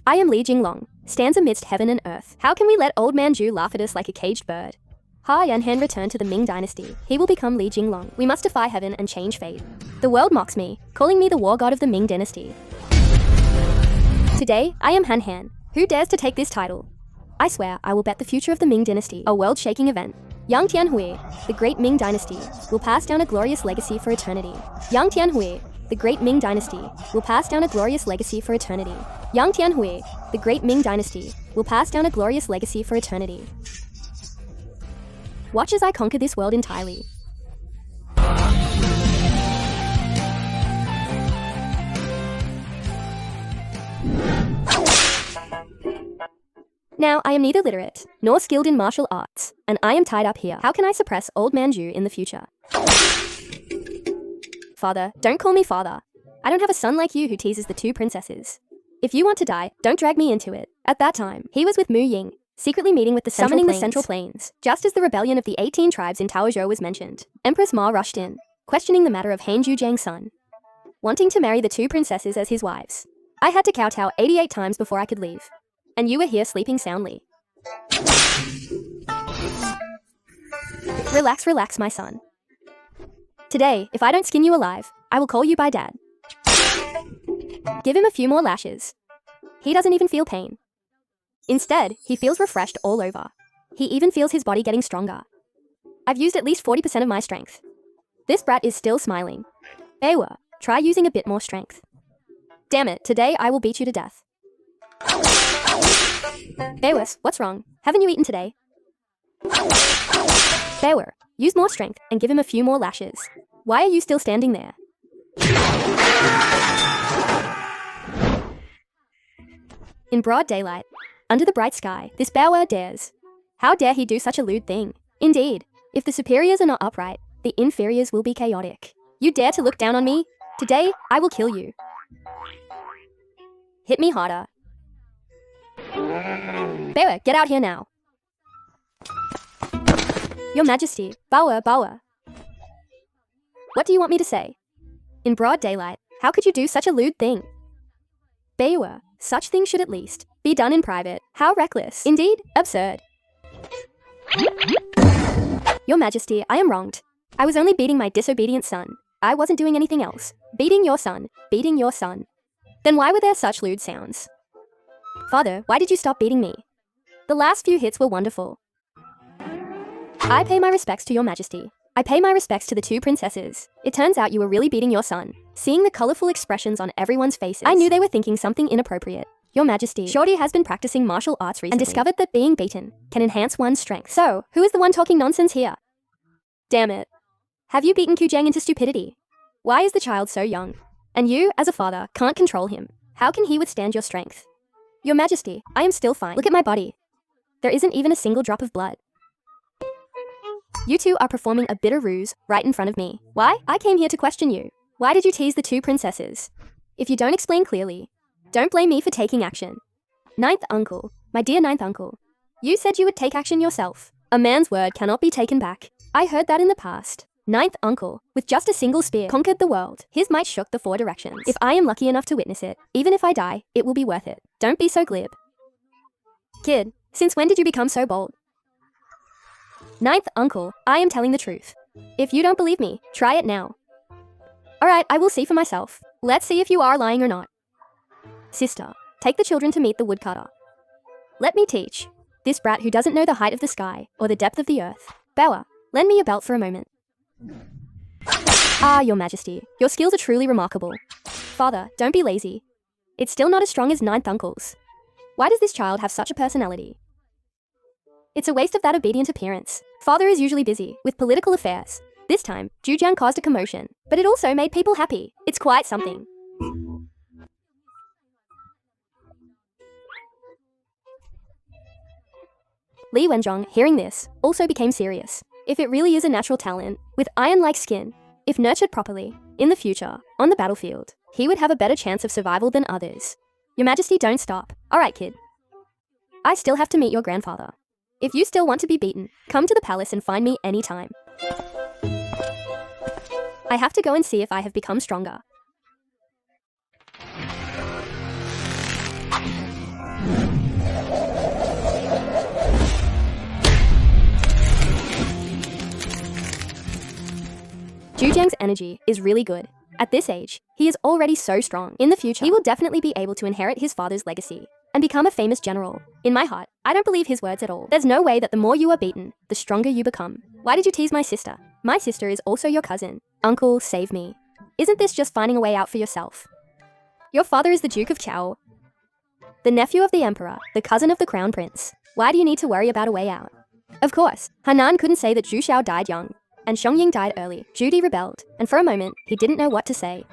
I am Li Jinglong, stands amidst heaven and earth. How can we let old man Zhu laugh at us like a caged bird? Ha Yanhan returned to the Ming Dynasty. He will become Li Jinglong. We must defy heaven and change fate. The world mocks me, calling me the war god of the Ming Dynasty. Today, I am Han Han. Who dares to take this title? I swear I will bet the future of the Ming Dynasty, a world-shaking event. Yang Tianhui, the great Ming Dynasty, will pass down a glorious legacy for eternity. Yang Tianhui, the great Ming Dynasty, will pass down a glorious legacy for eternity. Yang Tianhui, the great Ming Dynasty, will pass down a glorious legacy for eternity. Watch as I conquer this world entirely. Now, I am neither literate, nor skilled in martial arts, and I am tied up here. How can I suppress old man Zhu in the future? Father, don't call me father. I don't have a son like you who teases the two princesses. If you want to die, don't drag me into it. At that time, he was with Mu Ying, secretly meeting with the Central Plains. Just as the rebellion of the 18 tribes in Taozhou was mentioned, Empress Ma rushed in, questioning the matter of Han Zhujiang's son, wanting to marry the two princesses as his wives. I had to kowtow 88 times before I could leave. And you were here sleeping soundly. Relax, relax, my son. Today, if I don't skin you alive, I will call you by dad. Give him a few more lashes. He doesn't even feel pain. Instead, he feels refreshed all over. He even feels his body getting stronger. I've used at least 40% of my strength. This brat is still smiling. Ewa, try using a bit more strength. Damn it, today I will beat you to death. Beowers, what's wrong? Haven't you eaten today? Beower, use more strength and give him a few more lashes. Why are you still standing there? In broad daylight, under the bright sky, this Beower dares. How dare he do such a lewd thing? Indeed, if the superiors are not upright, the inferiors will be chaotic. You dare to look down on me? Today, I will kill you. Hit me harder. Beower, get out here now. Your Majesty, Baower. What do you want me to say? In broad daylight, how could you do such a lewd thing? Beower, such things should at least be done in private. How reckless. Indeed, absurd. Your Majesty, I am wronged. I was only beating my disobedient son. I wasn't doing anything else. Beating your son. Then why were there such lewd sounds? Father, why did you stop beating me? The last few hits were wonderful. I pay my respects to your Majesty. I pay my respects to the two princesses. It turns out you were really beating your son. Seeing the colorful expressions on everyone's faces, I knew they were thinking something inappropriate. Your Majesty, Shorty has been practicing martial arts recently and discovered that being beaten can enhance one's strength. So, who is the one talking nonsense here? Damn it. Have you beaten Jiang into stupidity? Why is the child so young? And you, as a father, can't control him. How can he withstand your strength? Your Majesty, I am still fine. Look at my body. There isn't even a single drop of blood. You two are performing a bitter ruse right in front of me. Why? I came here to question you. Why did you tease the two princesses? If you don't explain clearly, don't blame me for taking action. Ninth uncle, my dear ninth uncle, you said you would take action yourself. A man's word cannot be taken back. I heard that in the past. Ninth uncle, with just a single spear, conquered the world. His might shook the four directions. If I am lucky enough to witness it, even if I die, it will be worth it. Don't be so glib. Kid, since when did you become so bold? Ninth uncle, I am telling the truth. If you don't believe me, try it now. Alright, I will see for myself. Let's see if you are lying or not. Sister, take the children to meet the woodcutter. Let me teach this brat who doesn't know the height of the sky or the depth of the earth. Beower, lend me your belt for a moment. Ah, your Majesty, your skills are truly remarkable. Father, don't be lazy. It's still not as strong as ninth uncle's. Why does this child have such a personality? It's a waste of that obedient appearance. Father is usually busy with political affairs. This time, Zhujiang caused a commotion, but it also made people happy. It's quite something. Li Wenzhong, hearing this, also became serious. If it really is a natural talent, with iron-like skin, if nurtured properly, in the future, on the battlefield, he would have a better chance of survival than others. Your Majesty, don't stop. Alright, kid. I still have to meet your grandfather. If you still want to be beaten, come to the palace and find me anytime. I have to go and see if I have become stronger. Jinglong's energy is really good. At this age, he is already so strong. In the future, he will definitely be able to inherit his father's legacy and become a famous general. In my heart, I don't believe his words at all. There's no way that the more you are beaten, the stronger you become. Why did you tease my sister? My sister is also your cousin. Uncle, save me. Isn't this just finding a way out for yourself? Your father is the Duke of Chao, the nephew of the emperor, the cousin of the crown prince. Why do you need to worry about a way out? Of course, Hanan couldn't say that Zhu Xiao died young, and Xiongying died early. Judy rebelled, and for a moment, he didn't know what to say.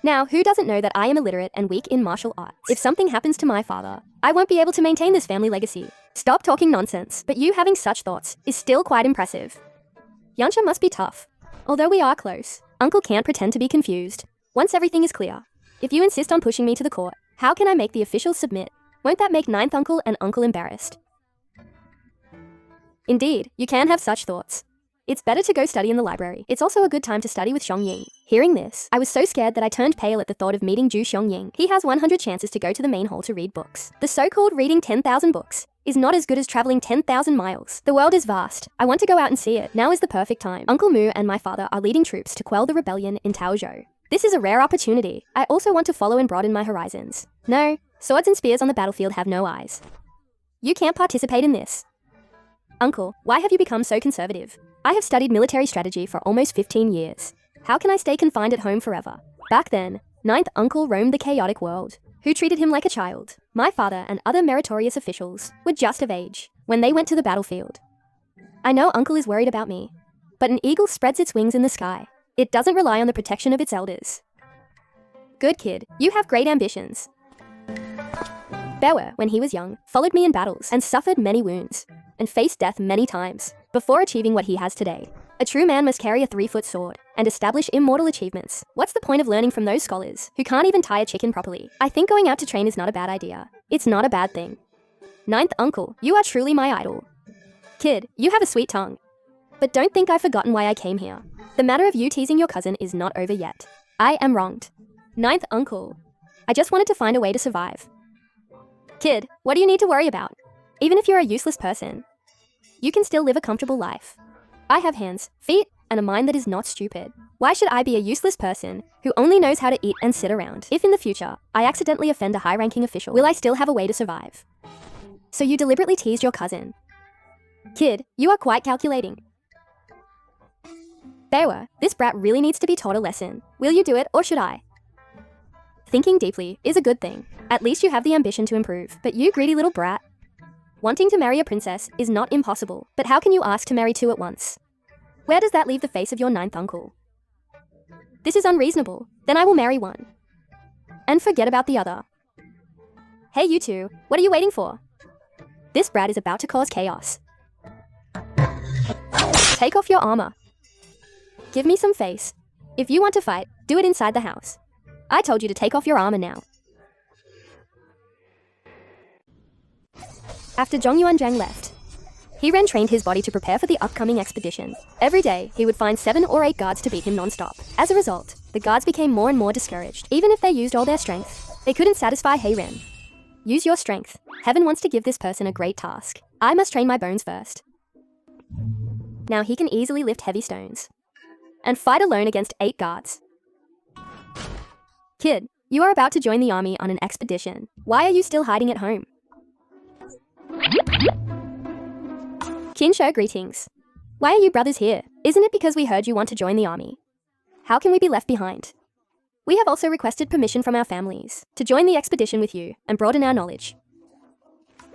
Now, who doesn't know that I am illiterate and weak in martial arts? If something happens to my father, I won't be able to maintain this family legacy. Stop talking nonsense, but you having such thoughts is still quite impressive. Yansha must be tough. Although we are close, Uncle can't pretend to be confused. Once everything is clear, if you insist on pushing me to the court, how can I make the officials submit? Won't that make ninth uncle and uncle embarrassed? Indeed, you can have such thoughts. It's better to go study in the library. It's also a good time to study with Xiongying. Hearing this, I was so scared that I turned pale at the thought of meeting Zhu Xiongying. He has 100 chances to go to the main hall to read books. The so-called reading 10,000 books is not as good as traveling 10,000 miles. The world is vast. I want to go out and see it. Now is the perfect time. Uncle Mu and my father are leading troops to quell the rebellion in Taozhou. This is a rare opportunity. I also want to follow and broaden my horizons. No, swords and spears on the battlefield have no eyes. You can't participate in this. Uncle, why have you become so conservative? I have studied military strategy for almost 15 years. How can I stay confined at home forever? Back then, ninth uncle roamed the chaotic world, who treated him like a child. My father and other meritorious officials were just of age when they went to the battlefield. I know uncle is worried about me, but an eagle spreads its wings in the sky. It doesn't rely on the protection of its elders. Good kid, you have great ambitions. Bewer, when he was young, followed me in battles and suffered many wounds, and faced death many times before achieving what he has today. A true man must carry a 3-foot sword and establish immortal achievements. What's the point of learning from those scholars who can't even tie a chicken properly? I think going out to train is not a bad idea. It's not a bad thing. Ninth uncle, you are truly my idol. Kid, you have a sweet tongue. But don't think I've forgotten why I came here. The matter of you teasing your cousin is not over yet. I am wronged. Ninth uncle, I just wanted to find a way to survive. Kid, what do you need to worry about? Even if you're a useless person, you can still live a comfortable life. I have hands, feet, and a mind that is not stupid. Why should I be a useless person who only knows how to eat and sit around? If in the future, I accidentally offend a high-ranking official, will I still have a way to survive? So you deliberately teased your cousin. Kid, you are quite calculating. Bewer, this brat really needs to be taught a lesson. Will you do it, or should I? Thinking deeply is a good thing. At least you have the ambition to improve. But you greedy little brat. Wanting to marry a princess is not impossible, but how can you ask to marry 2 at once? Where does that leave the face of your ninth uncle? This is unreasonable. Then I will marry one. And forget about the other. Hey you two, what are you waiting for? This brat is about to cause chaos. Take off your armor. Give me some face. If you want to fight, do it inside the house. I told you to take off your armor now. After Zhong Yuanzhang left, He Ren trained his body to prepare for the upcoming expedition. Every day, he would find 7 or 8 guards to beat him non-stop. As a result, the guards became more and more discouraged. Even if they used all their strength, they couldn't satisfy He Ren. Use your strength. Heaven wants to give this person a great task. I must train my bones first. Now he can easily lift heavy stones and fight alone against 8 guards. Kid, you are about to join the army on an expedition. Why are you still hiding at home? Kinsho, greetings. Why are you brothers here? Isn't it because we heard you want to join the army? How can we be left behind? We have also requested permission from our families to join the expedition with you and broaden our knowledge.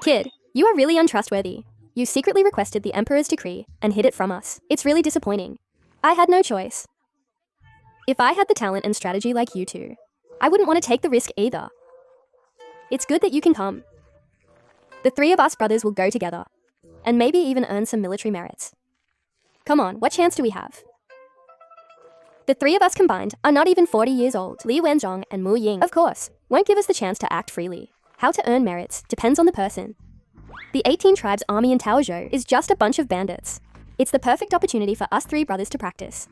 Kid, you are really untrustworthy. You secretly requested the Emperor's decree and hid it from us. It's really disappointing. I had no choice. If I had the talent and strategy like you two, I wouldn't want to take the risk either. It's good that you can come. The 3 of us brothers will go together, and maybe even earn some military merits. Come on, what chance do we have? The 3 of us combined are not even 40 years old. Li Wenzhong and Mu Ying, of course, won't give us the chance to act freely. How to earn merits depends on the person. The 18 tribes army in Taozhou is just a bunch of bandits. It's the perfect opportunity for us 3 brothers to practice.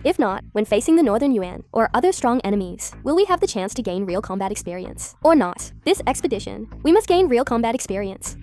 If not, when facing the Northern Yuan or other strong enemies, will we have the chance to gain real combat experience? Or not? This expedition, we must gain real combat experience.